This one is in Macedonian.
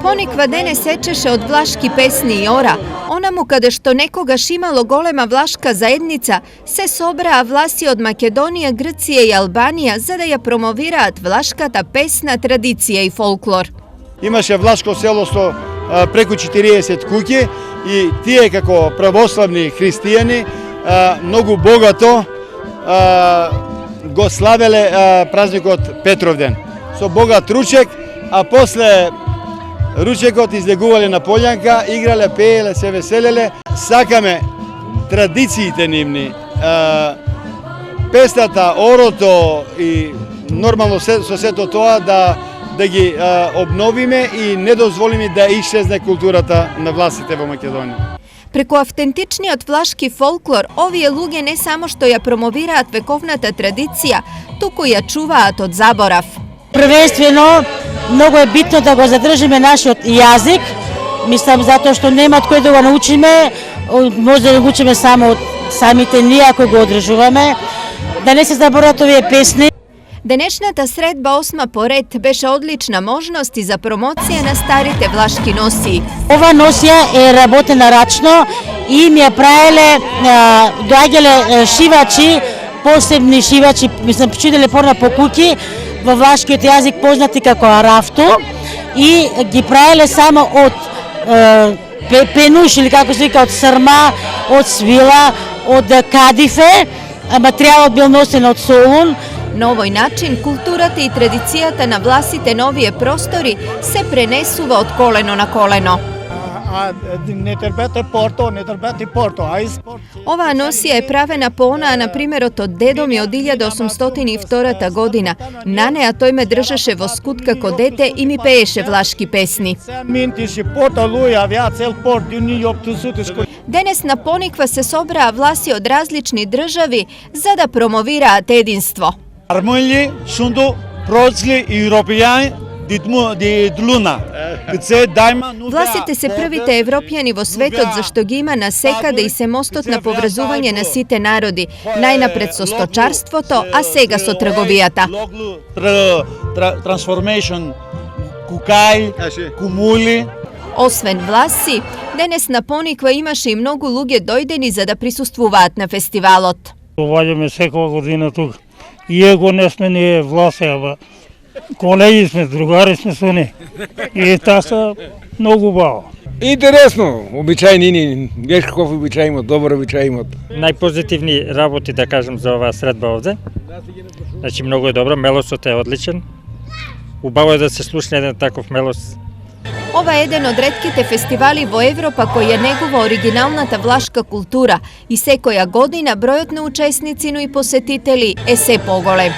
Ponikva dene sečeše od vlaški pesni i ora, ona mu kada što nekoga šimalo golema vlaška zajednica, se sobra vlasi od Makedonije, Grcije i Albanija, za da ja promoviraat vlaškata pesna, tradicija i folklor. Имаше влашко село со преку 40 куќи и тие како православни христијани многу богато го славеле празникот Петровден со богат ручек, а после ручекот излегувале на полјанка, играле, пееле, се веселеле. Сакаме традициите нивни, песната, орото и нормално со сето тоа да ги обновиме и не дозволиме да исчезне културата на власите во Македонија. Преку автентичниот влашки фолклор, овие луѓе не само што ја промовираат вековната традиција, туку ја чуваат од заборав. Првенствено, многу е битно да го задржиме нашиот јазик, мислам затоа што нема од кој да го научиме, може да го научиме само од самите ние ако го одржуваме, да не се заборават овие песни. Денешната средба 8 по ред беше одлична можност и за промоција на старите влашки носии. Ова носија е работена рачно и ми ја правеле, доаѓале шивачи, посебни шивачи, мислам, чуделе порна по куки, во влашкиот јазик познати како арафто, и ги правеле само од пенуш или како се вика, од срма, од свила, од кадифе, материјалот бил носен од солун. На овој начин културата и традицијата на власите на овие простори се пренесува од колено на колено. Оваа носија е правена по онаа на примерот од дедо ми од 1802 година. На неа тој ме држеше во скут како дете и ми пееше влашки песни. Денес на Пониква се собраа власи од различни држави за да промовираат единство. Армонли сунду процли европјани дидлуна. Власите се првите европјани во светот зашто ги има насекаде и се мостот на поврзување на сите народи, најнапред со сточарството, а сега со трговијата. Трансформацион кукај, кумули. Освен власи, денес на Пониква имаше и многу луѓе дојдени за да присуствуваат на фестивалот. Доваѓаме секоја година тука. Иако не сме ние власи, ама колеги сме, другари сме со не. И така многу баво. Интересно, обичајни, гледаш каков обичај имат, добар обичај имат. Најпозитивни работи, да кажем, за оваа средба овде. Значи, многу е добро, мелосот е одличен. Убаво е да се слушне еден таков мелос. Ова е еден од ретките фестивали во Европа кој ја негува оригиналната влашка култура и секоја година бројот на учесници, но и посетители е се поголем.